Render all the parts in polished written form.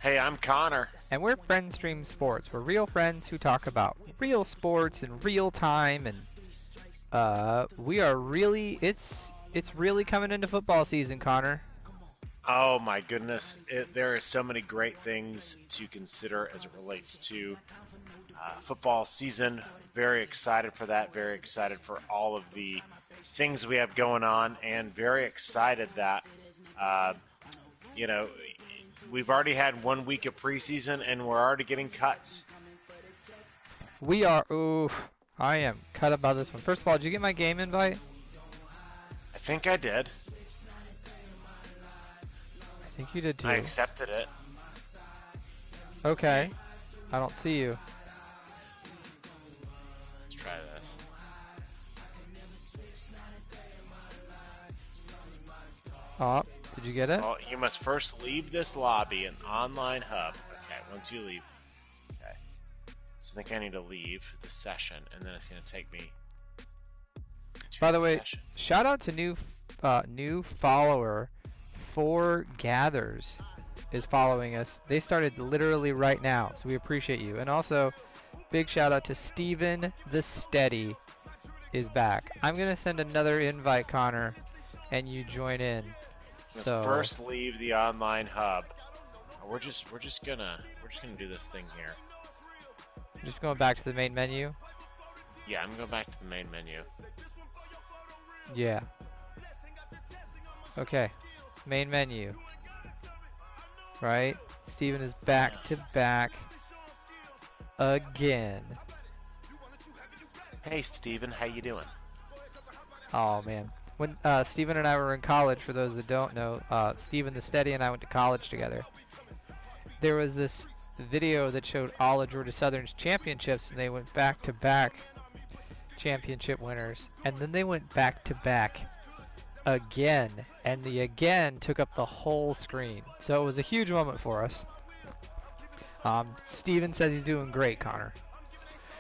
Hey, I'm Connor. And we're Friend Stream Sports. We're real friends who talk about real sports in real time, and we are really it's really coming into football season, Connor. Oh my goodness, there are so many great things to consider as it relates to football season. Very excited for that. Very excited for all of the things we have going on, and very excited that you know we've already had 1 week of preseason, and we're already getting cuts. We are. Oof. I am cut about this one. First of all, did you get my game invite? I think I did. I think you did too. I accepted it. Okay. I don't see you. Let's try this. Oh, did you get it? Well, you must first leave this lobby and online hub. Okay, once you leave. Okay. So I think I need to leave the session, and then it's going to take me to By the way, session. shout out to new follower 4 Gathers is following us. They started literally right now, so we appreciate you. And also, big shout out to Steven the Steady is back. I'm gonna send another invite, Connor, and you join in. Let's first leave the online hub. We're just gonna do this thing here. Just going back to the main menu. Yeah, I'm going back to the main menu. Yeah. Okay. Main menu. Right? Steven is back to back again. Hey Steven, how you doing? Oh man. When Steven and I were in college, for those that don't know, Steven the Steady and I went to college together. There was this video that showed all of Georgia Southern's championships, and they went back to back championship winners, and then they went back to back again, and the again took up the whole screen. So it was a huge moment for us. Steven says he's doing great, Connor.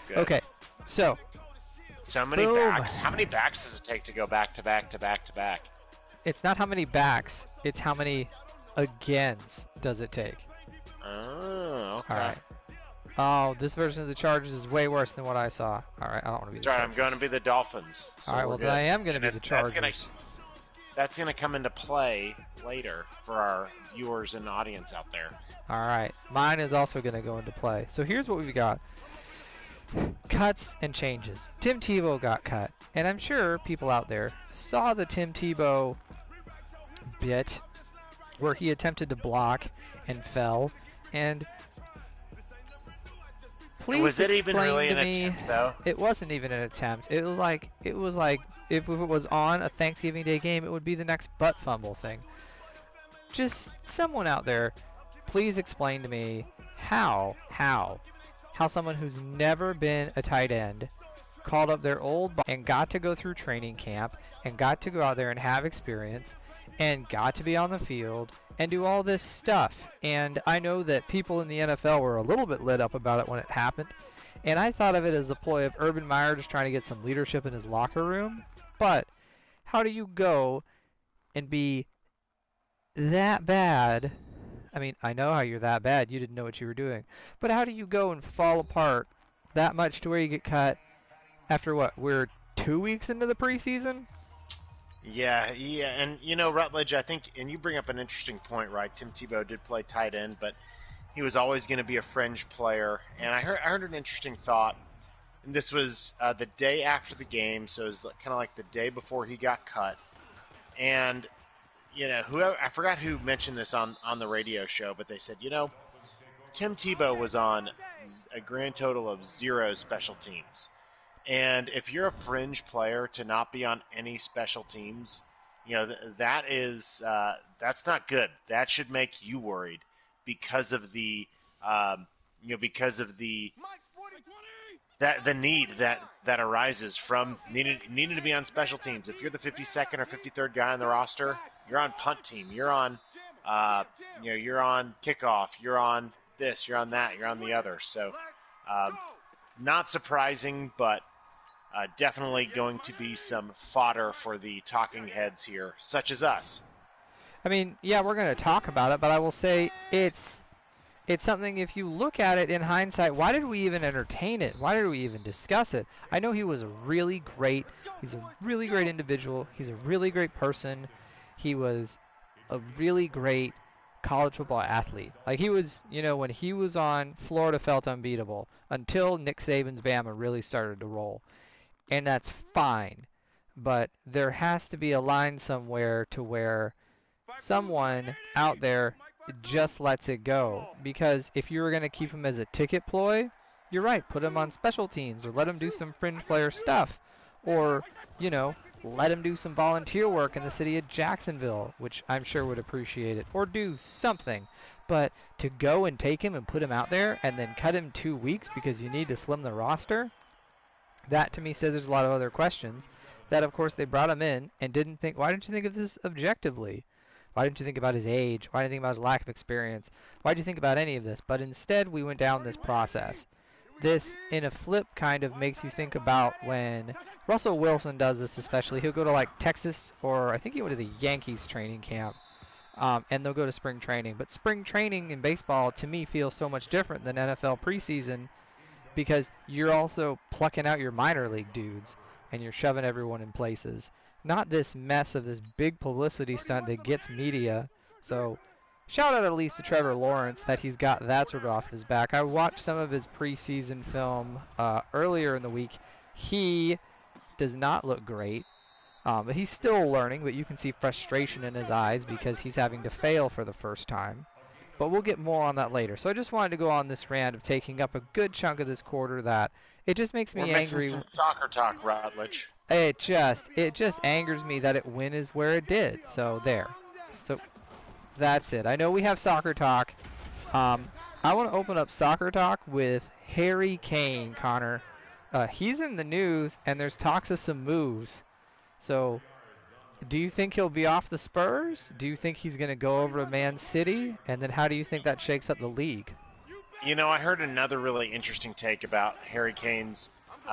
Good. Okay, so many boom. backs. How many backs does it take to go back to back to back to back? It's not how many backs, it's how many agains does it take. Oh, okay. Alright. Oh, this version of the Chargers is way worse than what I saw. Alright, I don't want to be the Chargers. I'm going to be the Dolphins. So Alright, well then I am going to be the Chargers. That's going to come into play later for our viewers and audience out there. Alright, mine is also going to go into play. So here's what we've got. Cuts and changes. Tim Tebow got cut, and I'm sure people out there saw the Tim Tebow bit where he attempted to block and fell, and please was it even really explain an to me, attempt, though? It wasn't even an attempt. It was like if it was on a Thanksgiving Day game, it would be the next butt fumble thing. Just someone out there, please explain to me how someone who's never been a tight end called up their old and got to go through training camp and got to go out there and have experience and got to be on the field and do all this stuff. And I know that people in the NFL were a little bit lit up about it when it happened, and I thought of it as a ploy of Urban Meyer just trying to get some leadership in his locker room. But how do you go and be that bad? I mean, I know how you're that bad. You didn't know what you were doing. But how do you go and fall apart that much to where you get cut after what? We're 2 weeks into the preseason? Yeah, and Rutledge, I think, and you bring up an interesting point, right? Tim Tebow did play tight end, but he was always going to be a fringe player. And I heard an interesting thought, and this was the day after the game, so it was kind of like the day before he got cut. And whoever, I forgot who mentioned this on the radio show, but they said, Tim Tebow was on a grand total of 0 special teams. And if you're a fringe player to not be on any special teams, that's not good. That should make you worried because of the the need that arises from needing to be on special teams. If you're the 52nd or 53rd guy on the roster, you're on punt team. You're on, you're on kickoff. You're on this. You're on that. You're on the other. So, not surprising, but definitely going to be some fodder for the talking heads here, such as us. I mean, yeah, we're going to talk about it, but I will say it's it's something, if you look at it in hindsight, why did we even entertain it? Why did we even discuss it? I know he's a really great individual. He's a really great person. He was a really great college football athlete. Like, he was, when he was on, Florida felt unbeatable until Nick Saban's Bama really started to roll. And that's fine. But there has to be a line somewhere to where someone out there just lets it go. Because if you were going to keep him as a ticket ploy, you're right, put him on special teams or let him do some fringe player stuff. Or, let him do some volunteer work in the city of Jacksonville, which I'm sure would appreciate it. Or do something. But to go and take him and put him out there and then cut him 2 weeks because you need to slim the roster, that to me says there's a lot of other questions. That, of course, they brought him in and didn't think, why didn't you think of this objectively? Why didn't you think about his age? Why didn't you think about his lack of experience? Why did you think about any of this? But instead, we went down this process. This, in a flip, kind of makes you think about when Russell Wilson does this especially. He'll go to, like, Texas, or I think he went to the Yankees training camp, and they'll go to spring training. But spring training in baseball, to me, feels so much different than NFL preseason because you're also plucking out your minor league dudes, and you're shoving everyone in places. Not this mess of this big publicity stunt that gets media. So shout out at least to Trevor Lawrence that he's got that sort of off his back. I watched some of his preseason film earlier in the week. He does not look great, but he's still learning, but you can see frustration in his eyes because he's having to fail for the first time. But we'll get more on that later. So I just wanted to go on this rant of taking up a good chunk of this quarter that it just makes me angry. We're missing some soccer talk, Rutledge. It just angers me that it went as where it did. So there. So that's it. I know we have soccer talk. I want to open up soccer talk with Harry Kane, Connor. He's in the news, and there's talks of some moves. So do you think he'll be off the Spurs? Do you think he's going to go over to Man City? And then how do you think that shakes up the league? I heard another really interesting take about Harry Kane's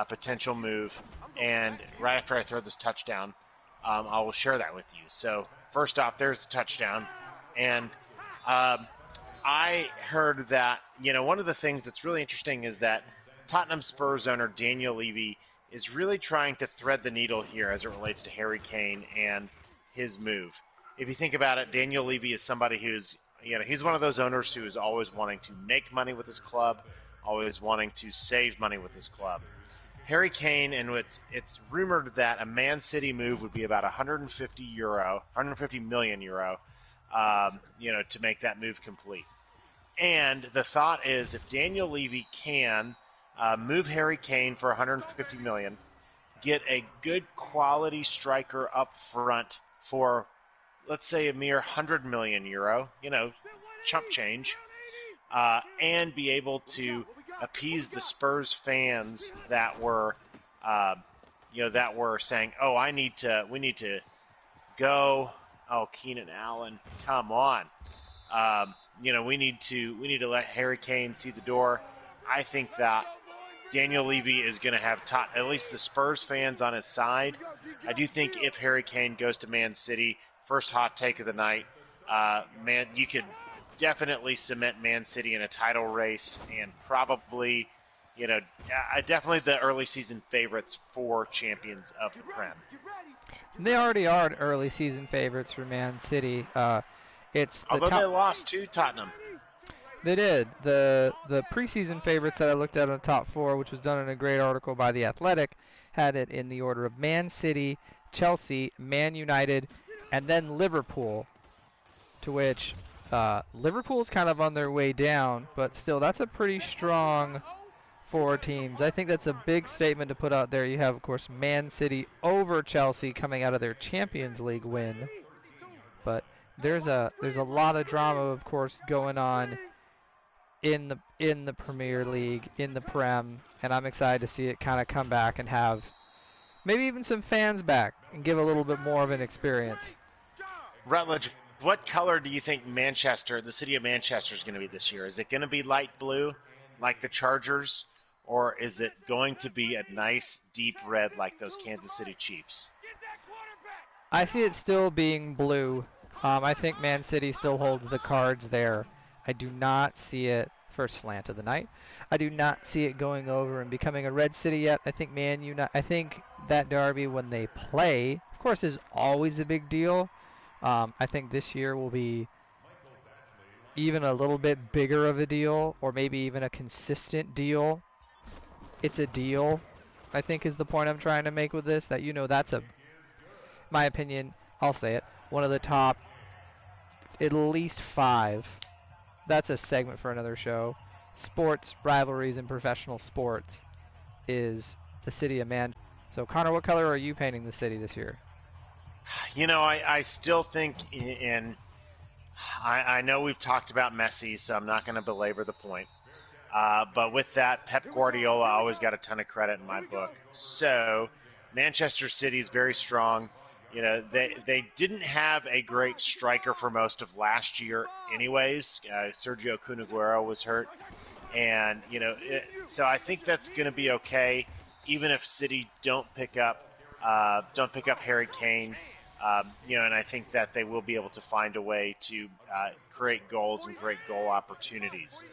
potential move. And right after I throw this touchdown, I will share that with you. So first off, there's the touchdown. And I heard that, one of the things that's really interesting is that Tottenham Spurs owner Daniel Levy is really trying to thread the needle here as it relates to Harry Kane and his move. If you think about it, Daniel Levy is somebody who's, he's one of those owners who is always wanting to make money with his club, always wanting to save money with his club. Harry Kane, and it's rumored that a Man City move would be about 150 million euro, to make that move complete. And the thought is, if Daniel Levy can move Harry Kane for 150 million, get a good quality striker up front for, let's say, a mere 100 million euro, chump change, and be able to appease the Spurs fans that were, saying, "Oh, we need to go." Oh, Keenan Allen, come on. We need to let Harry Kane see the door. I think that Daniel Levy is going to have at least the Spurs fans on his side. I do think if Harry Kane goes to Man City, first hot take of the night, you could definitely cement Man City in a title race and probably, definitely the early season favorites for champions of the Prem. They already are early season favorites for Man City. They lost to Tottenham. They did. The preseason favorites that I looked at on the top four, which was done in a great article by The Athletic, had it in the order of Man City, Chelsea, Man United, and then Liverpool, to which Liverpool's kind of on their way down, but still, that's a pretty strong four teams. I think that's a big statement to put out there. You have, of course, Man City over Chelsea coming out of their Champions League win, but there's a lot of drama, of course, going on in the Premier League, in the Prem, and I'm excited to see it kind of come back and have maybe even some fans back and give a little bit more of an experience. Rutledge, what color do you think the city of Manchester is going to be this year? Is it going to be light blue like the Chargers, or is it going to be a nice deep red like those Kansas City Chiefs? I see it still being blue. I think Man City still holds the cards there. I do not see it first slant of the night. I do not see it going over and becoming a red city yet. I think I think that derby when they play, of course, is always a big deal. I think this year will be even a little bit bigger of a deal, or maybe even a consistent deal. It's a deal, I think, is the point I'm trying to make with this. That, that's my opinion, I'll say it, one of the top at least 5. That's a segment for another show. Sports rivalries in professional sports is the city of Manchester. So, Connor, what color are you painting the city this year? I still think I know we've talked about Messi, so I'm not going to belabor the point. But with that, Pep Guardiola always got a ton of credit in my book. So Manchester City is very strong. They didn't have a great striker for most of last year anyways. Sergio Kun Aguero was hurt. And, so I think that's going to be okay, even if City don't pick up Harry Kane. And I think that they will be able to find a way to create goals and create goal opportunities.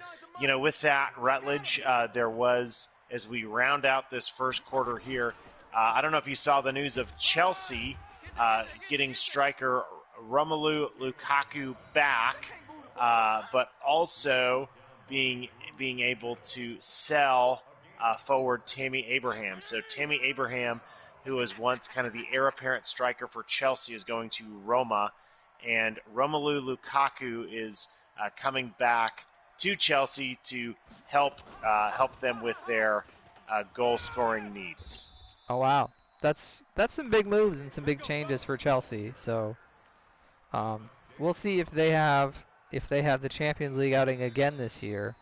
With that, Rutledge, there was, as we round out this first quarter here, I don't know if you saw the news of Chelsea getting striker Romelu Lukaku back, but also being able to sell forward Tammy Abraham. So Tammy Abraham, who was once kind of the heir apparent striker for Chelsea, is going to Roma, and Romelu Lukaku is coming back to Chelsea to help them with their goal scoring needs. Oh wow, that's some big moves and some big changes for Chelsea. So we'll see if they have the Champions League outing again this year,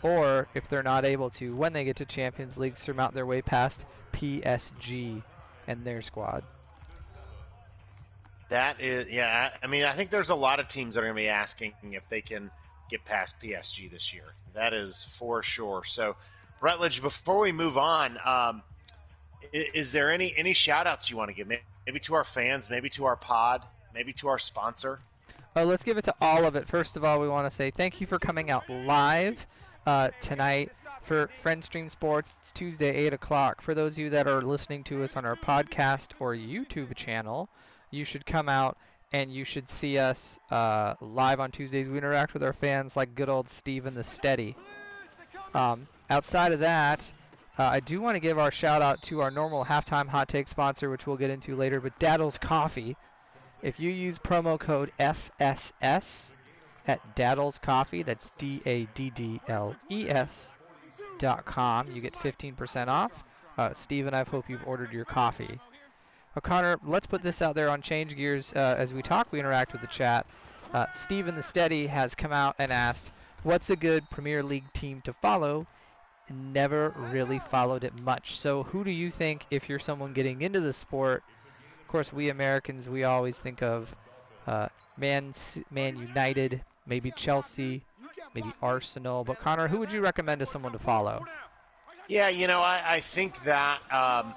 or if they're not able to, when they get to Champions League, surmount their way past PSG and their squad. That is, yeah. I mean, I think there's a lot of teams that are going to be asking if they can get past PSG this year. That is for sure. So, Rutledge, before we move on, is there any shout-outs you want to give? Maybe to our fans, maybe to our pod, maybe to our sponsor? Let's give it to all of it. First of all, we want to say thank you for coming out live tonight for Friend Stream Sports. It's Tuesday, 8 o'clock. For those of you that are listening to us on our podcast or YouTube channel, you should come out and you should see us live on Tuesdays. We interact with our fans like good old Steven the Steady. Outside of that, I do want to give our shout out to our normal halftime hot take sponsor, which we'll get into later, but Daddle's Coffee. If you use promo code FSS at Daddle's Coffee, that's DADDLES.com, you get 15% off. Steven, I hope you've ordered your coffee. Connor, let's put this out there on Change Gears. As we talk, we interact with the chat. Steven the Steady has come out and asked, what's a good Premier League team to follow? Never really followed it much. So who do you think, if you're someone getting into the sport, of course, we Americans, we always think of Man United, maybe Chelsea, maybe Arsenal. But Connor, who would you recommend as someone to follow? Yeah, I think that kind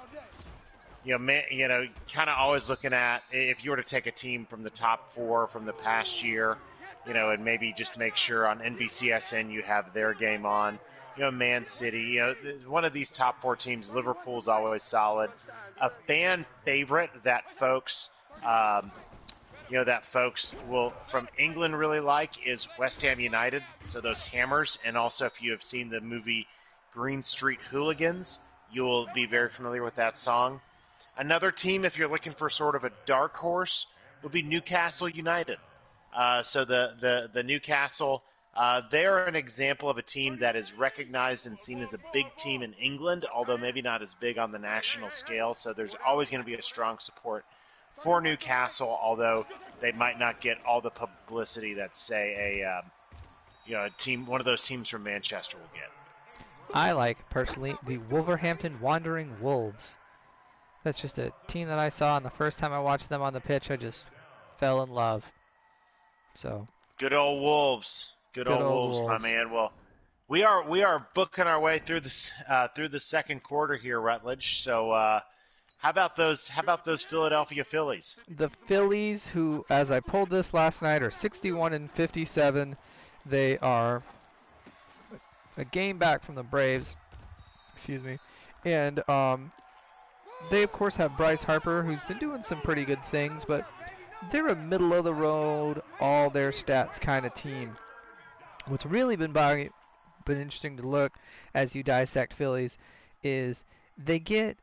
of always looking at, if you were to take a team from the top 4 from the past year, and maybe just make sure on NBCSN you have their game on. Man City, one of these top 4 teams. Liverpool's always solid. A fan favorite that folks, will from England really like is West Ham United. So those Hammers, and also if you have seen the movie Green Street Hooligans, you'll be very familiar with that song. Another team, if you're looking for sort of a dark horse, would be Newcastle United. So the Newcastle. They are an example of a team that is recognized and seen as a big team in England, although maybe not as big on the national scale. So there's always going to be a strong support for Newcastle, although they might not get all the publicity that, say, a team, one of those teams from Manchester will get. I like, personally, the Wolverhampton Wandering Wolves. That's just a team that I saw, and the first time I watched them on the pitch, I just fell in love. So good old Wolves. Good old Wolves, my man. Well, we are booking our way through the second quarter here, Rutledge. So, how about those Philadelphia Phillies? The Phillies, who, as I pulled this last night, are 61-57, They are a game back from the Braves. Excuse me. And they, of course, have Bryce Harper, who's been doing some pretty good things, but they're a middle-of-the-road, all-their-stats kind of team. What's really been interesting to look as you dissect Phillies is they get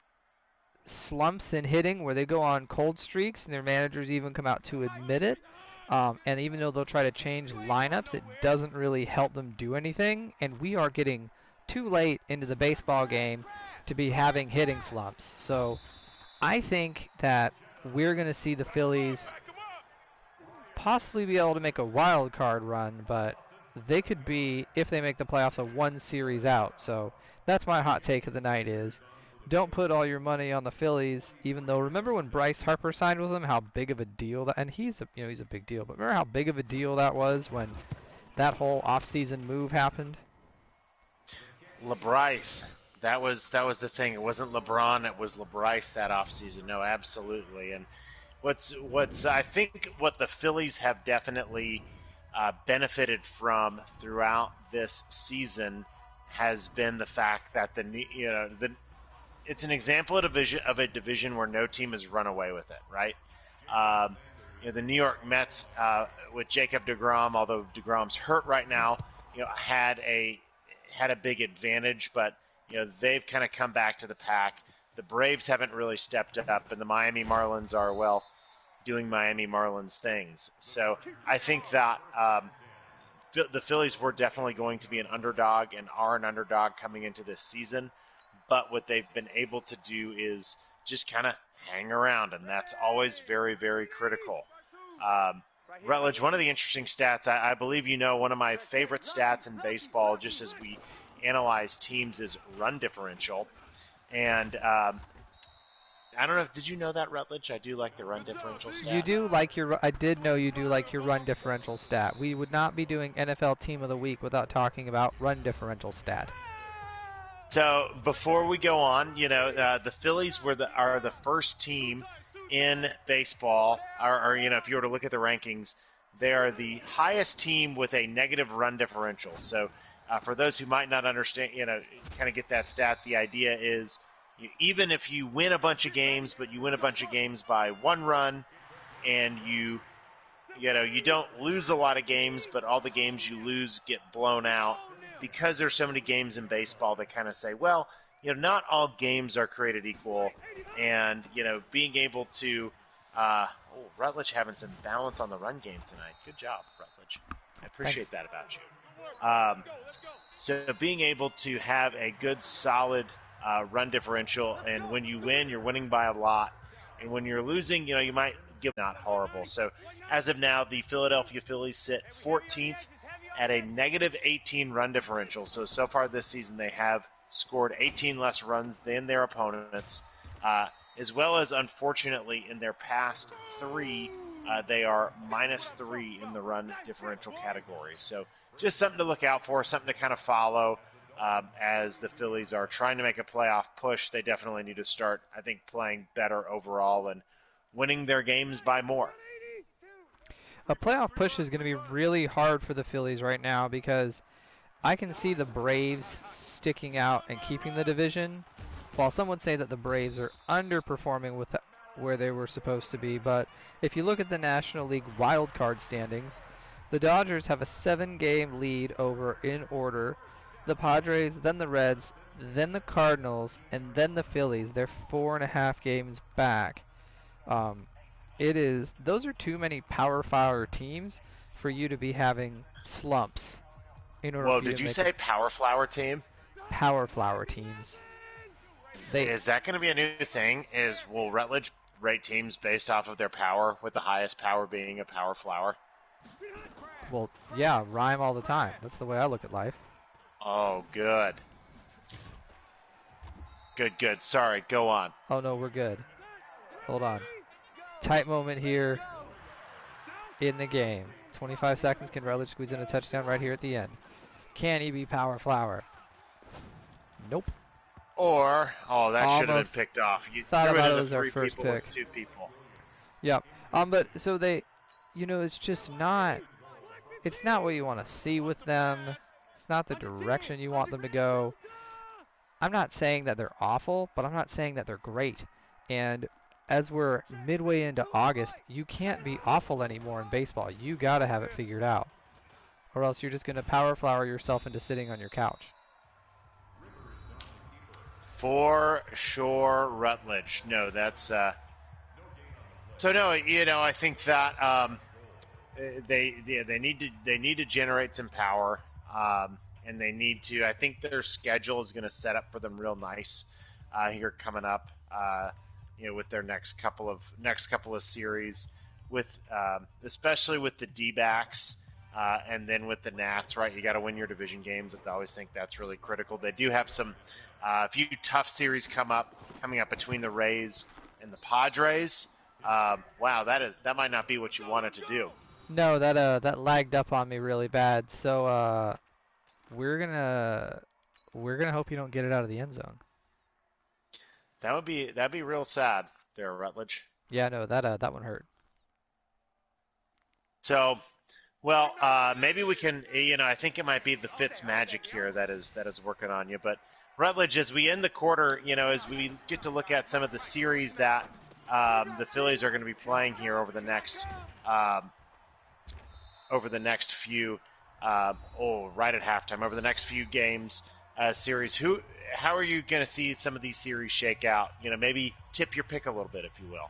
slumps in hitting where they go on cold streaks, and their managers even come out to admit it. And even though they'll try to change lineups, it doesn't really help them do anything. And we are getting too late into the baseball game to be having hitting slumps. So I think that we're going to see the Phillies possibly be able to make a wild card run, but they could be, if they make the playoffs, a one series out. So that's my hot take of the night is don't put all your money on the Phillies, even though remember when Bryce Harper signed with them, how big of a deal that, and he's a big deal, but remember how big of a deal that was when that whole offseason move happened? LeBryce, that was the thing. It wasn't LeBron, it was LeBryce that offseason. No, absolutely. And what's I think what the Phillies have definitely benefited from throughout this season has been the fact that it's an example of a division where no team has run away with it, right? The New York Mets with Jacob deGrom, although deGrom's hurt right now, had a big advantage, but they've kind of come back to the pack. The Braves haven't really stepped up, and the Miami Marlins are doing Miami Marlins things. So I think that the Phillies were definitely going to be an underdog and are an underdog coming into this season. But what they've been able to do is just kind of hang around, and that's always very, very critical. Rutledge, one of the interesting stats, I believe one of my favorite stats in baseball, just as we analyze teams, is run differential. And I don't know, did you know that, Rutledge? I do like the run differential stat. You do like I did know you do like your run differential stat. We would not be doing NFL Team of the Week without talking about run differential stat. So before we go on, the Phillies are the first team in baseball, or if you were to look at the rankings, they are the highest team with a negative run differential. So for those who might not understand, kind of get that stat, the idea is even if you win a bunch of games, but you win a bunch of games by one run, and you don't lose a lot of games, but all the games you lose get blown out. Because there's so many games in baseball, they kind of say, well, not all games are created equal. And, being able to Rutledge having some balance on the run game tonight. Good job, Rutledge. I appreciate that about you. So being able to have a good, solid run differential, and when you win, you're winning by a lot. And when you're losing, you might give not horrible. So as of now, the Philadelphia Phillies sit 14th at a negative 18 run differential. So far this season, they have scored 18 less runs than their opponents, as well as, unfortunately, in their past three, they are -3 in the run differential category. So just something to look out for, something to kind of follow as the Phillies are trying to make a playoff push. They definitely need to start, I think, playing better overall and winning their games by more. A playoff push is going to be really hard for the Phillies right now because I can see the Braves sticking out and keeping the division, while some would say that the Braves are underperforming with where they were supposed to be. But if you look at the National League wild card standings, the Dodgers have a 7-game lead over, in order, the Padres, then the Reds, then the Cardinals, and then the Phillies. They're 4.5 games back. Those are too many power flower teams for you to be having slumps. Whoa, did you say power flower team? Power flower teams. Is that going to be a new thing? Will Rutledge rate teams based off of their power, with the highest power being a power flower? Well, yeah, rhyme all the time. That's the way I look at life. Oh, good. Good. Sorry, go on. Oh, no, we're good. Hold on. Tight moment here in the game. 25 seconds. Can Rutledge squeeze in a touchdown right here at the end? Can he be power flower? Nope. Or, that should have been picked off. You thought threw about it it as our first people pick. with 2 people. Yep. But so they, it's just not. It's not what you want to see with them. It's not the direction you want them to go. I'm not saying that they're awful, but I'm not saying that they're great. And as we're midway into August, you can't be awful anymore in baseball. You got to have it figured out, or else you're just going to power flower yourself into sitting on your couch. For sure, Rutledge. No, that's so. No, I think that they need to generate some power, and they need to. I think their schedule is going to set up for them real nice here coming up. With their next couple of series, with especially with the D-backs. And then with the Nats, right, you got to win your division games. I always think that's really critical. They do have some a few tough series coming up between the Rays and the Padres. Wow, that might not be what you wanted to do. No, that lagged up on me really bad. So we're gonna hope you don't get it out of the end zone. That'd be real sad there, Rutledge. Yeah, no, that one hurt. So, well, maybe we can. I think it might be the Fitz magic here that is working on you. But Rutledge, as we end the quarter, as we get to look at some of the series that the Phillies are going to be playing here over the next few, right at halftime, over the next few games series. How are you going to see some of these series shake out? Maybe tip your pick a little bit, if you will.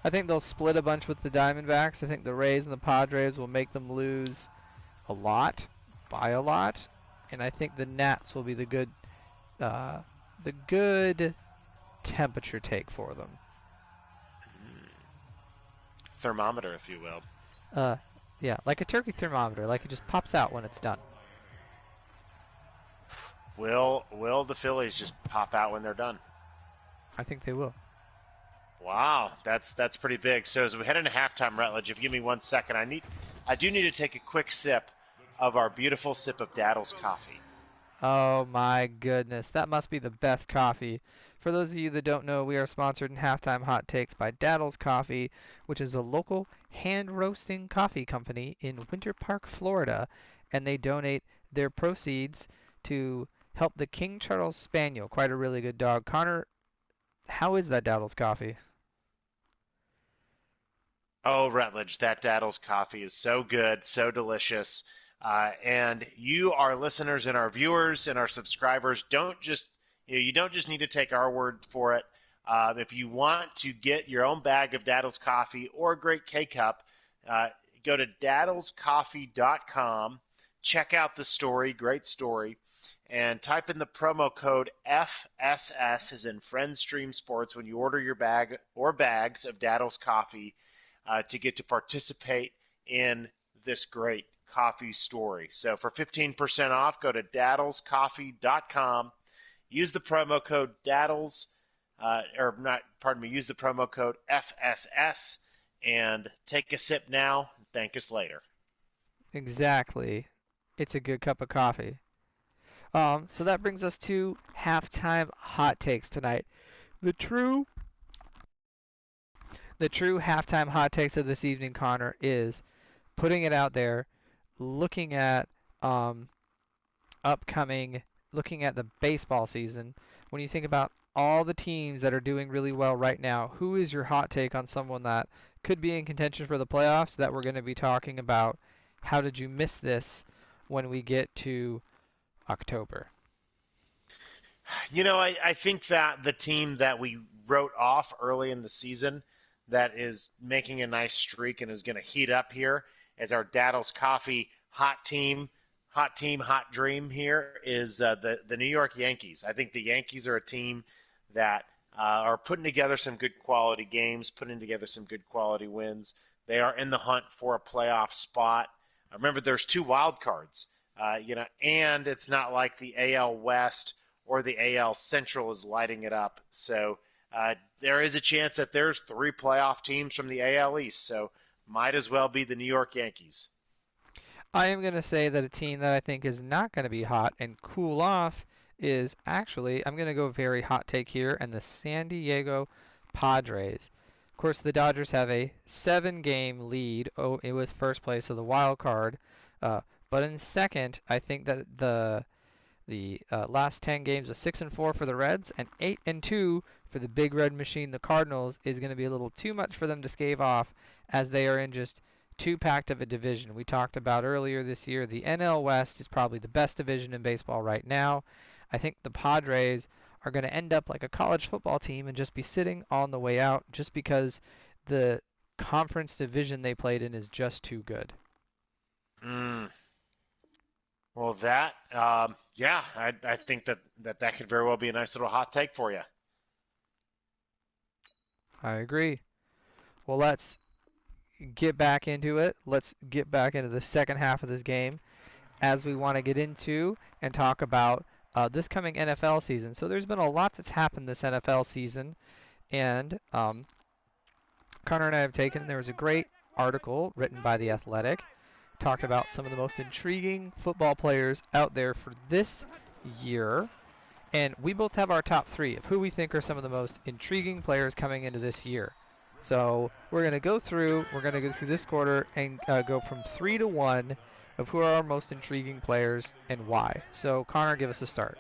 I think they'll split a bunch with the Diamondbacks. I think the Rays and the Padres will make them lose a lot, by a lot, and I think the Nats will be the good temperature take for them. Thermometer, if you will. Yeah, like a turkey thermometer, like it just pops out when it's done. Will the Phillies just pop out when they're done? I think they will. Wow, that's pretty big. So as we head into halftime, Rutledge, if you give me 1 second, I do need to take a quick sip of our beautiful sip of Daddle's coffee. Oh my goodness, that must be the best coffee. For those of you that don't know, we are sponsored in Halftime Hot Takes by Daddle's Coffee, which is a local hand-roasting coffee company in Winter Park, Florida, and they donate their proceeds to help the King Charles Spaniel, quite a really good dog. Connor, how is that Daddle's Coffee? Oh, Rutledge, that Daddle's coffee is so good, so delicious. And you, our listeners and our viewers and our subscribers, you don't just need to take our word for it. If you want to get your own bag of Daddle's coffee or a great K-Cup, go to daddlescoffee.com, check out the story, great story, and type in the promo code FSS, as in Friends Stream Sports, when you order your bag or bags of Daddle's coffee to get to participate in this great coffee story. So for 15% off, go to daddlescoffee.com, use the promo code use the promo code FSS, and take a sip now and thank us later. Exactly. It's a good cup of coffee. So that brings us to halftime hot takes tonight. The true halftime hot takes of this evening, Connor, is putting it out there, looking at looking at the baseball season. When you think about all the teams that are doing really well right now, who is your hot take on someone that could be in contention for the playoffs that we're going to be talking about? How did you miss this when we get to October? I think that the team that we wrote off early in the season that is making a nice streak and is going to heat up here as our Daddle's Coffee hot dream here is the New York Yankees. I think the Yankees are a team that are putting together some good quality games, putting together some good quality wins. They are in the hunt for a playoff spot. Remember, there's 2 wild cards, and it's not like the AL West or the AL Central is lighting it up. So there is a chance that there's 3 playoff teams from the AL East. So might as well be the New York Yankees. I am going to say that a team that I think is not going to be hot and cool off is actually, I'm going to go very hot take here, and the San Diego Padres. Of course, the Dodgers have a 7-game lead with first place of the wild card But in second, I think that the last 10 games of 6-4 for the Reds and 8-2 for the Big Red Machine, the Cardinals, is going to be a little too much for them to stave off, as they are in just too packed of a division. We talked about earlier this year, the NL West is probably the best division in baseball right now. I think the Padres are going to end up like a college football team and just be sitting on the way out just because the conference division they played in is just too good. Well, yeah, I think that could very well be a nice little hot take for you. I agree. Well, let's get back into it. Let's get back into the second half of this game as we want to get into and talk about this coming NFL season. So there's been a lot that's happened this NFL season, and Connor and I have taken, there was a great article written by The Athletic, talked about some of the most intriguing football players out there for this year. And we both have our top three of who we think are some of the most intriguing players coming into this year. So we're going to go through this quarter and go from 3 to 1 of who are our most intriguing players and why. So Connor, give us a start.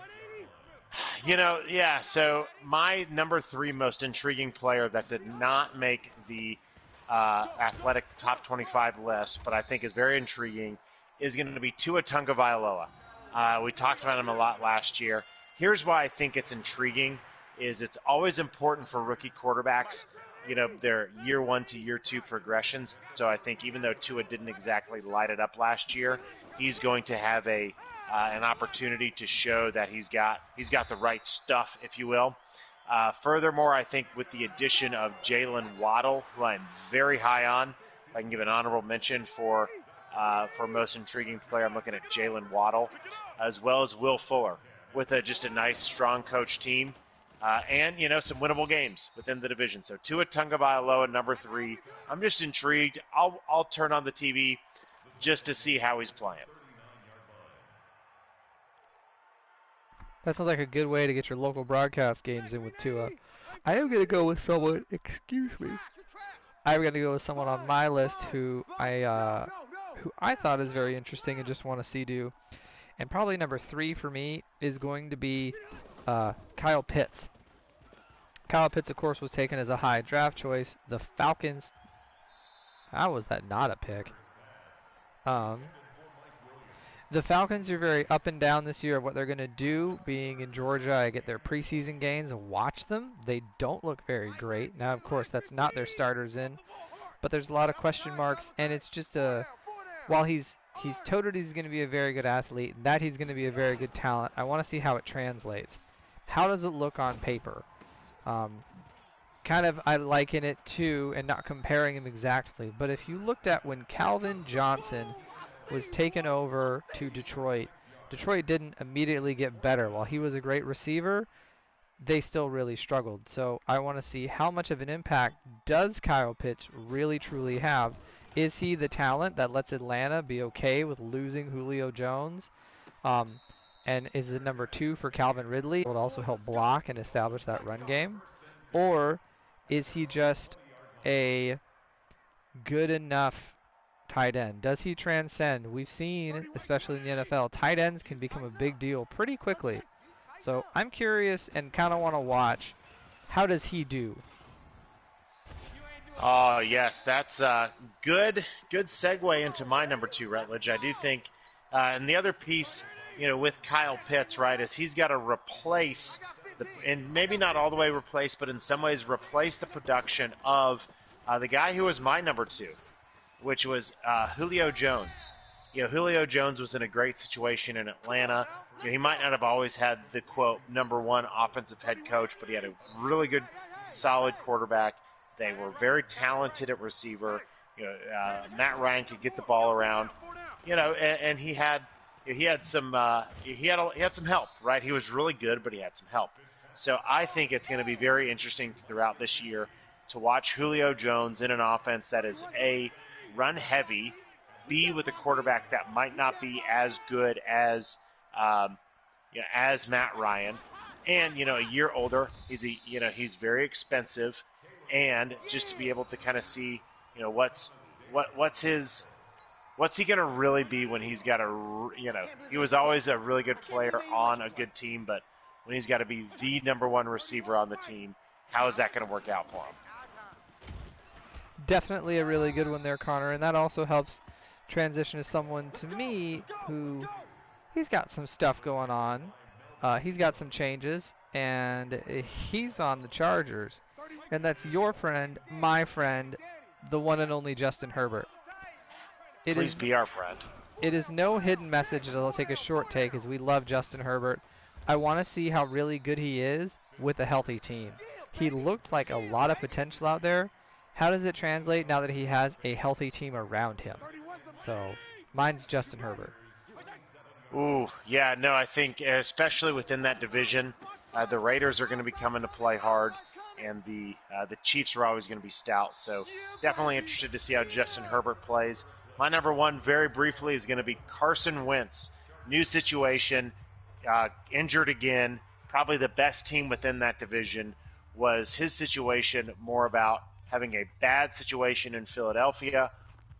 So my number 3 most intriguing player that did not make the Athletic top 25 list, but I think is very intriguing, is going to be Tua Tagovailoa. We talked about him a lot last year. Here's why I think it's intriguing, is it's always important for rookie quarterbacks, their year 1 to year 2 progressions. So I think even though Tua didn't exactly light it up last year, he's going to have an opportunity to show that he's got the right stuff, if you will. Furthermore, I think with the addition of Jalen Waddle, who I'm very high on, if I can give an honorable mention for most intriguing player, I'm looking at Jalen Waddle, as well as Will Fuller, with just a nice, strong coach team, and some winnable games within the division. So Tua Tagovailoa, number 3. I'm just intrigued. I'll turn on the TV just to see how he's playing. That sounds like a good way to get your local broadcast games in with Tua. I am going to go with someone, I'm going to go with someone on my list who I thought is very interesting and just want to see do. And probably number 3 for me is going to be Kyle Pitts. Kyle Pitts, of course, was taken as a high draft choice. The Falcons, how was that not a pick? The Falcons are very up and down this year of what they're going to do. Being in Georgia, I get their preseason games and watch them. They don't look very great. Now, of course, that's not their starters in, but there's a lot of question marks, and it's just while he's touted he's going to be a very good athlete, that he's going to be a very good talent, I want to see how it translates. How does it look on paper? I liken it to, and not comparing him exactly, but if you looked at when Calvin Johnson was taken over to Detroit didn't immediately get better. While he was a great receiver, they still really struggled. So I want to see how much of an impact does Kyle Pitts really truly have. Is he the talent that lets Atlanta be okay with losing Julio Jones? And is it number 2 for Calvin Ridley? It would also help block and establish that run game. Or is he just a good enough tight end? Does he transcend? We've seen, especially in the NFL, tight ends can become a big deal pretty quickly. So I'm curious and kind of want to watch, how does he do? Oh, yes, that's a good segue into my number 2, Rutledge. I do think, and the other piece, with Kyle Pitts, right, is he's got to replace, and maybe not all the way replace, but in some ways replace the production of the guy who was my number 2, which was Julio Jones. Julio Jones was in a great situation in Atlanta. He might not have always had the, quote, number 1 offensive head coach, but he had a really good, solid quarterback. They were very talented at receiver. Matt Ryan could get the ball around. And he had some help, right? He was really good, but he had some help. So I think it's going to be very interesting throughout this year to watch Julio Jones in an offense that is A, run heavy, B, with a quarterback that might not be as good as Matt Ryan, and a year older. He's very expensive. And just to be able to kind of see, what's his what's he going to really be when he's got he was always a really good player on a good team, but when he's got to be the number one receiver on the team, how is that going to work out for him? Definitely a really good one there, Connor, and that also helps transition to someone, to me, who he's got some stuff going on. He's got some changes, and he's on the Chargers. And that's your friend, my friend, the one and only Justin Herbert. Please be our friend. It is no hidden message that I'll take a short take, as we love Justin Herbert. I want to see how really good he is with a healthy team. He looked like a lot of potential out there. How does it translate now that he has a healthy team around him? So, mine's Justin Herbert. Ooh, yeah, no, I think especially within that division, the Raiders are going to be coming to play hard, and the Chiefs are always going to be stout. So definitely interested to see how Justin Herbert plays. My number one, very briefly, is going to be Carson Wentz. New situation, injured again. Probably the best team within that division. Was his situation more about having a bad situation in Philadelphia,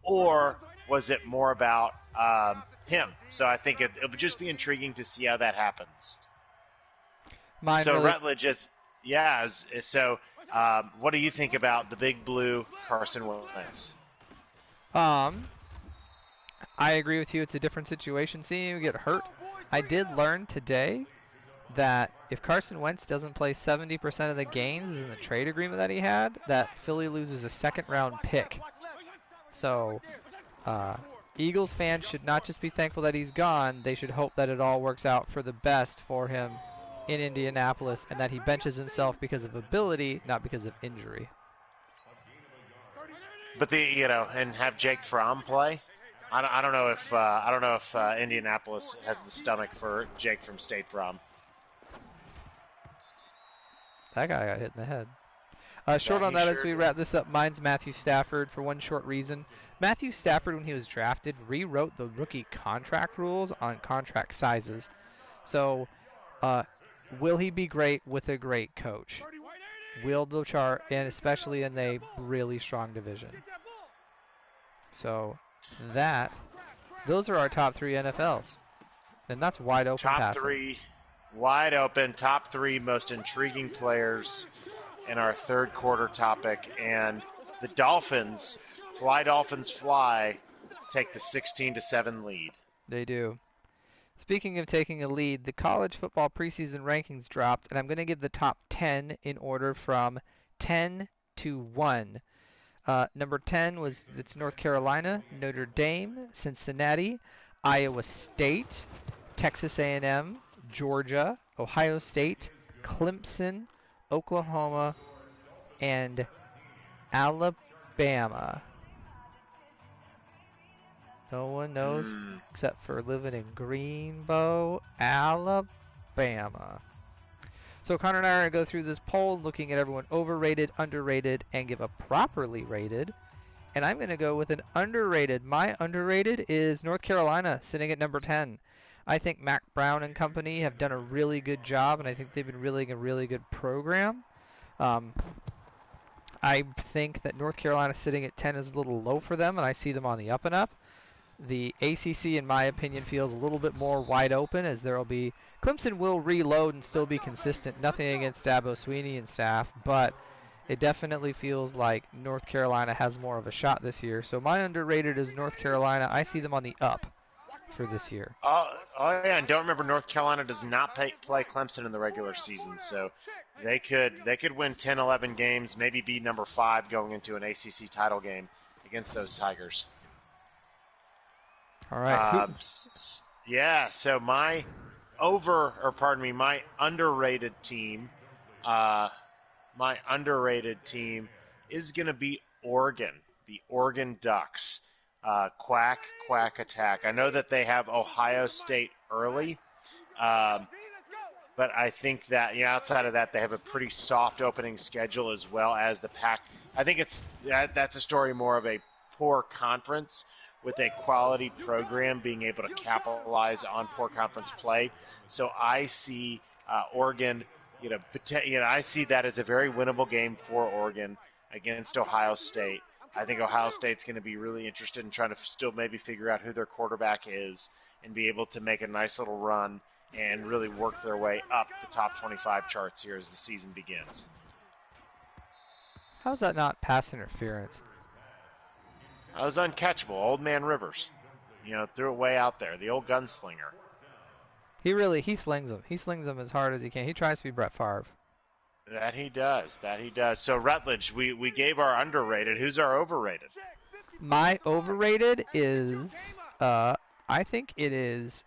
or was it more about him? So I think it would just be intriguing to see how that happens. Rutledge is, so what do you think about the Big Blue Carson Wentz? I agree with you. It's a different situation. Seeing him get hurt, I did learn today that if Carson Wentz doesn't play 70% of the games in the trade agreement that he had, that Philly loses a second-round pick. So, Eagles fans should not just be thankful that he's gone. They should hope that it all works out for the best for him in Indianapolis, and that he benches himself because of ability, not because of injury. But and have Jake Fromm play. I don't know if Indianapolis has the stomach for Jake from State Farm. That guy got hit in the head. Short on that as we wrap this up, mine's Matthew Stafford for one short reason. Matthew Stafford, when he was drafted, rewrote the rookie contract rules on contract sizes. So, will he be great with a great coach? Will the chart, and especially in a really strong division. So, those are our top three NFLs. And that's wide open passing. Top three most intriguing players in our third quarter topic. And the Dolphins, Fly Dolphins Fly, take the 16-7 lead. They do. Speaking of taking a lead, the college football preseason rankings dropped, and I'm going to give the top 10 in order from 10 to 1. Number 10 it's North Carolina, Notre Dame, Cincinnati, Iowa State, Texas A&M, Georgia, Ohio State, Clemson, Oklahoma, and Alabama. No one knows except for living in Greenbow, Alabama. So Connor and I are going to go through this poll, looking at everyone overrated, underrated, and give a properly rated. And I'm going to go with an underrated. My underrated is North Carolina, sitting at number 10. I think Mac Brown and company have done a really good job, and I think they've been really a really good program. I think that North Carolina sitting at 10 is a little low for them, and I see them on the up and up. The ACC, in my opinion, feels a little bit more wide open, as there will be Clemson will reload and still be consistent. Nothing against Dabo Swinney and staff, but it definitely feels like North Carolina has more of a shot this year. So my underrated is North Carolina. I see them on the up for this year. Oh yeah, and don't remember, North Carolina does not play Clemson in the regular season, so they could win 10, 11 games, maybe be number 5 going into an ACC title game against those Tigers. All right. So my underrated team, is going to be Oregon, the Oregon Ducks. Quack attack. I know that they have Ohio State early, but I think that outside of that, they have a pretty soft opening schedule, as well as the Pac. I think that's a story more of a poor conference with a quality program being able to capitalize on poor conference play. So I see Oregon, I see that as a very winnable game for Oregon against Ohio State. I think Ohio State's going to be really interested in trying to still maybe figure out who their quarterback is and be able to make a nice little run and really work their way up the top 25 charts here as the season begins. How's that not pass interference? That was uncatchable. Old man Rivers, threw it way out there. The old gunslinger. He slings them. He slings them as hard as he can. He tries to be Brett Favre. That he does. So Rutledge, we gave our underrated. Who's our overrated? My overrated is, I think it is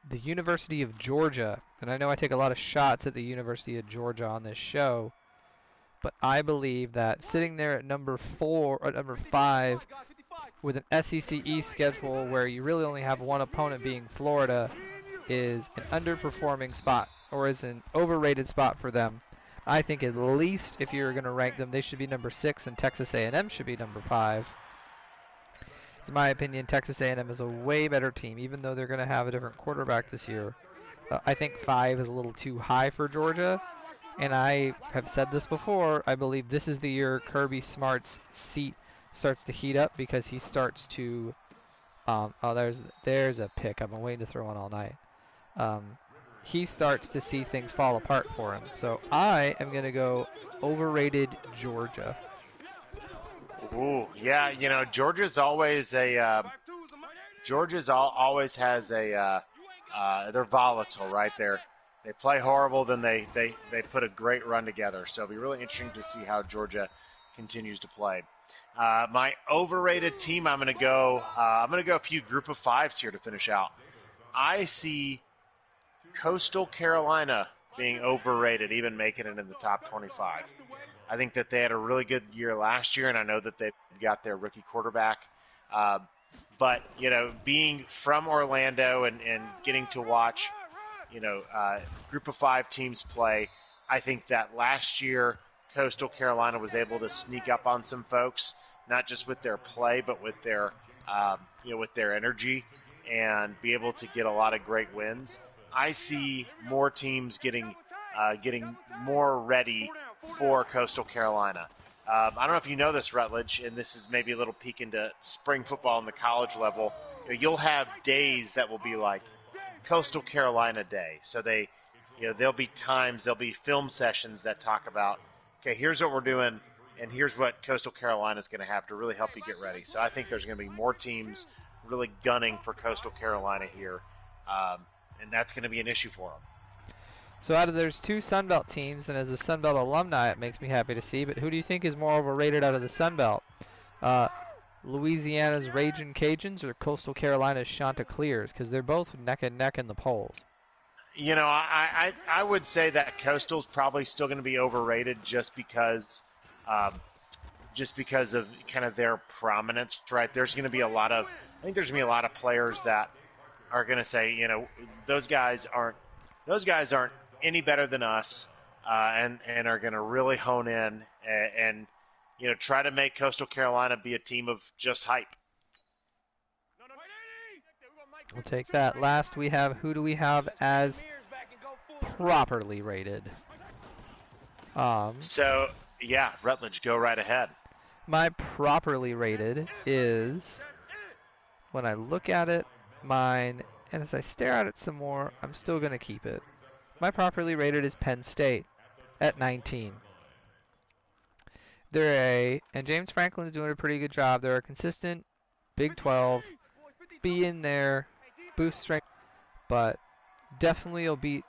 the University of Georgia. And I know I take a lot of shots at the University of Georgia on this show, but I believe that sitting there at number 5 with an SEC East schedule where you really only have one opponent being Florida is an underperforming spot, or is an overrated spot for them. I think at least if you're going to rank them, they should be number 6 and Texas A&M should be number 5. In my opinion, Texas A&M is a way better team, even though they're going to have a different quarterback this year. I think 5 is a little too high for Georgia, and I have said this before, I believe this is the year Kirby Smart's seat starts to heat up because he starts to, there's a pick. I've been waiting to throw one all night. He starts to see things fall apart for him. So I am going to go overrated Georgia. Ooh, yeah, Georgia's always always has a, they're volatile, right? They play horrible, then they put a great run together. So it'll be really interesting to see how Georgia continues to play. My overrated team, I'm going to go a few group of 5s here to finish out. I see Coastal Carolina being overrated, even making it in the top 25. I think that they had a really good year last year, and I know that they've got their rookie quarterback. But, being from Orlando and getting to watch, group of 5 teams play, I think that last year Coastal Carolina was able to sneak up on some folks, not just with their play, but with their, with their energy, and be able to get a lot of great wins. I see more teams getting more ready for Coastal Carolina. I don't know if you know this, Rutledge, and this is maybe a little peek into spring football on the college level. You'll have days that will be like Coastal Carolina Day. So there'll be film sessions that talk about, okay, here's what we're doing, and here's what Coastal Carolina is going to have to really help you get ready. So I think there's going to be more teams really gunning for Coastal Carolina here. And that's going to be an issue for them. So out of there's 2 Sunbelt teams, and as a Sunbelt alumni, it makes me happy to see. But who do you think is more overrated out of the Sunbelt? Louisiana's Ragin' Cajuns or Coastal Carolina's Chanticleers? Because they're both neck and neck in the polls. I would say that Coastal's probably still going to be overrated just because of kind of their prominence, right? There's going to be I think there's going to be a lot of players that are going to say, those guys aren't any better than us, and are going to really hone in and try to make Coastal Carolina be a team of just hype. We'll take that. Last we have, who do we have as properly rated? Rutledge, go right ahead. My properly rated is, when I look at it, mine, and as I stare at it some more, I'm still going to keep it. My properly rated is Penn State at 19. And James Franklin's doing a pretty good job. They're a consistent Big 12, be in there, boost strength, but definitely will beat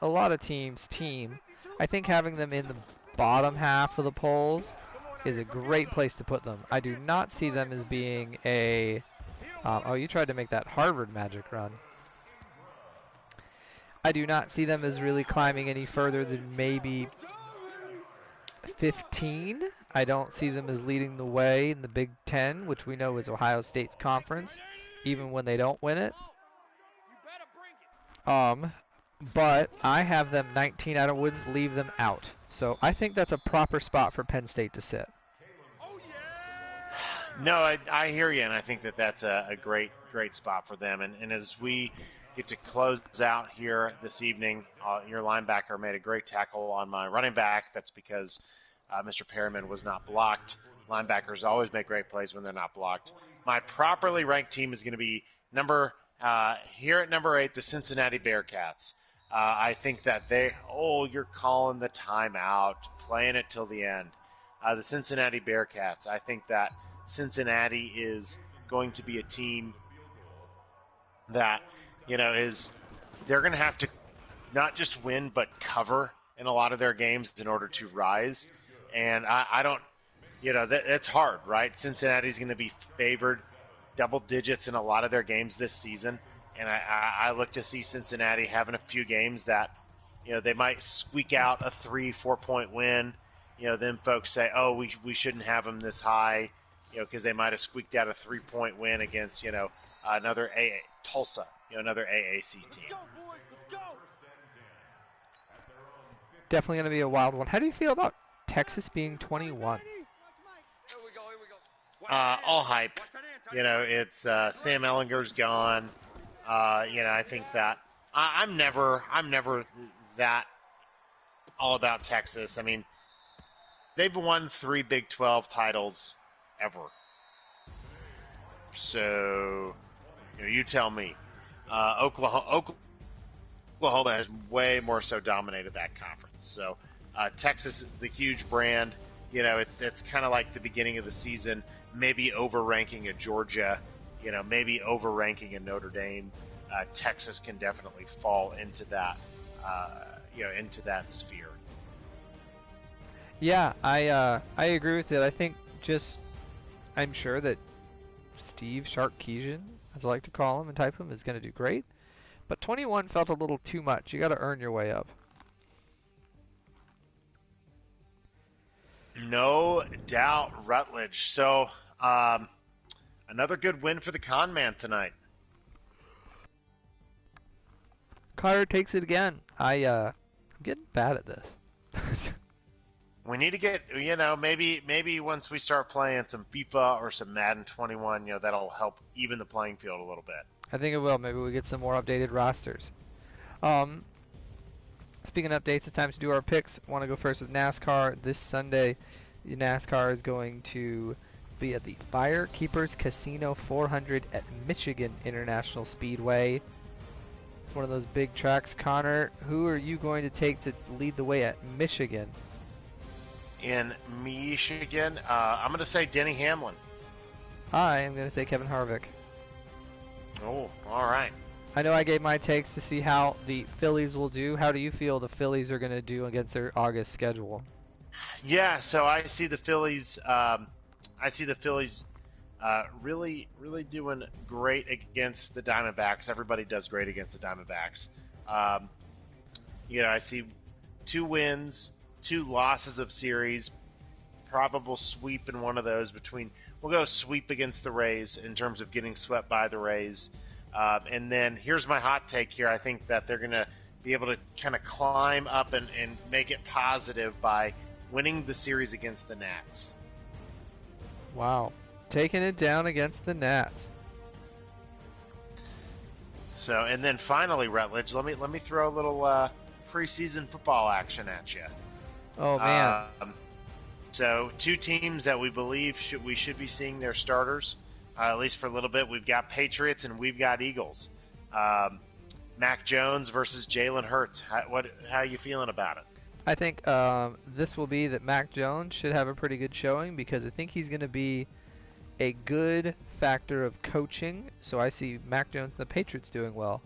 a lot of teams' team. I think having them in the bottom half of the polls is a great place to put them. I do not see them as being a... you tried to make that Harvard magic run. I do not see them as really climbing any further than maybe 15. I don't see them as leading the way in the Big Ten, which we know is Ohio State's conference, even when they don't win it. But I have them 19. I wouldn't leave them out. So I think that's a proper spot for Penn State to sit. No, I hear you, and I think that's a great spot for them. And as we get to close out here this evening, your linebacker made a great tackle on my running back. That's because Mr. Perriman was not blocked. Linebackers always make great plays when they're not blocked. My properly ranked team is going to be here at number 8, the Cincinnati Bearcats. I think that you're calling the timeout, playing it till the end. The Cincinnati Bearcats. I think that Cincinnati is going to be a team that, they're going to have to not just win, but cover in a lot of their games in order to rise. And I don't, it's hard, right? Cincinnati's going to be favored double digits in a lot of their games this season. And I look to see Cincinnati having a few games that, they might squeak out a 3-4 point win. Then folks say, oh, we shouldn't have them this high, because they might have squeaked out a 3-point win against, another Tulsa, another AAC team. Definitely going to be a wild one. How do you feel about Texas being 21? All hype. It's Sam Ellinger's gone. I think that I'm never that all about Texas. I mean, they've won 3 Big 12 titles ever. So, you tell me. Oklahoma has way more so dominated that conference. So, Texas, the huge brand, it's kind of like the beginning of the season, maybe overranking a Georgia, maybe overranking a Notre Dame. Texas can definitely fall into that, into that sphere. Yeah, I agree with it. I think I'm sure that Steve Sharkesian, as I like to call him and type him, is going to do great. But 21 felt a little too much. You got to earn your way up. No doubt, Rutledge. So, another good win for the con man tonight. Carter takes it again. I'm getting bad at this. We need to get, maybe once we start playing some FIFA or some Madden 21, that'll help even the playing field a little bit. I think it will. Maybe we get some more updated rosters. Speaking of updates, it's time to do our picks. I want to go first with NASCAR. This Sunday, the NASCAR is going to be at the Firekeepers Casino 400 at Michigan International Speedway. One of those big tracks. Connor, who are you going to take to lead the way at Michigan? In Michigan, I'm going to say Denny Hamlin. I am going to say Kevin Harvick. Oh, all right. I know I gave my takes to see how the Phillies will do. How do you feel the Phillies are going to do against their August schedule? Yeah, so I see the Phillies. Really, really doing great against the Diamondbacks. Everybody does great against the Diamondbacks. I see 2 wins, 2 losses of series, probable sweep in one of those we'll go sweep against the Rays in terms of getting swept by the Rays. And then here's my hot take here. I think that they're going to be able to kind of climb up and make it positive by winning the series against the Nats. Wow. Taking it down against the Nats. So, and then finally, Rutledge, let me throw a little preseason football action at you. Oh, man. So 2 teams that we believe we should be seeing their starters, at least for a little bit. We've got Patriots and we've got Eagles. Mac Jones versus Jalen Hurts. How are you feeling about it? I think this will be that Mac Jones should have a pretty good showing because I think he's going to be a good factor of coaching. So I see Mac Jones and the Patriots doing well.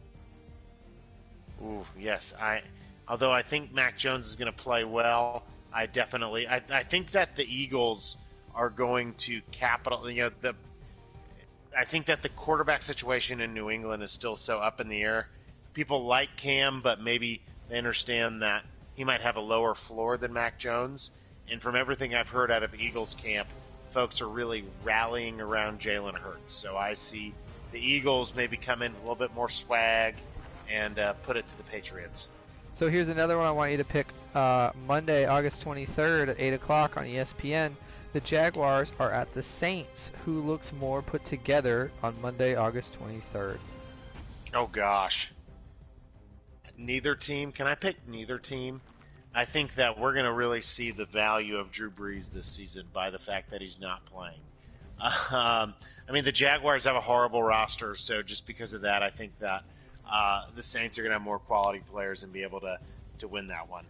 Ooh, yes. Although I think Mac Jones is going to play well, I think that the Eagles are going to I think that the quarterback situation in New England is still so up in the air. People like Cam, but maybe they understand that he might have a lower floor than Mac Jones. And from everything I've heard out of Eagles camp, folks are really rallying around Jalen Hurts. So I see the Eagles maybe come in a little bit more swag and put it to the Patriots. So here's another one I want you to pick. Monday, August 23rd at 8 o'clock on ESPN. The Jaguars are at the Saints. Who looks more put together on Monday, August 23rd? Oh, gosh. Neither team. Can I pick neither team? I think that we're going to really see the value of Drew Brees this season by the fact that he's not playing. I mean, the Jaguars have a horrible roster, so just because of that, I think that the Saints are going to have more quality players and be able to win that one.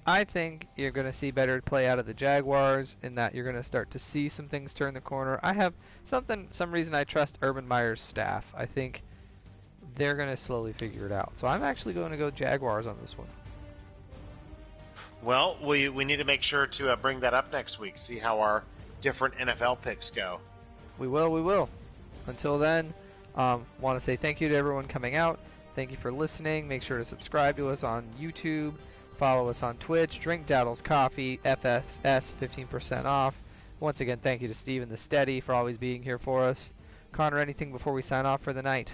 I think you're going to see better play out of the Jaguars in that you're going to start to see some things turn the corner. I have some reason I trust Urban Meyer's staff. I think they're going to slowly figure it out. So I'm actually going to go Jaguars on this one. Well, we need to make sure to bring that up next week, see how our different NFL picks go. We will. Until then, want to say thank you to everyone coming out. Thank you for listening. Make sure to subscribe to us on YouTube. Follow us on Twitch. Drink Daddle's Coffee. FSS 15% off. Once again, thank you to Steven the Steady for always being here for us. Connor, anything before we sign off for the night?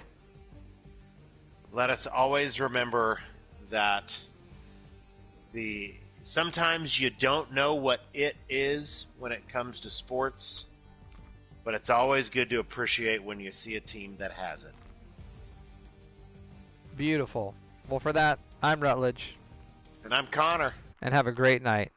Let us always remember that sometimes you don't know what it is when it comes to sports, but it's always good to appreciate when you see a team that has it. Beautiful. Well, for that, I'm Rutledge. And I'm Connor. And have a great night.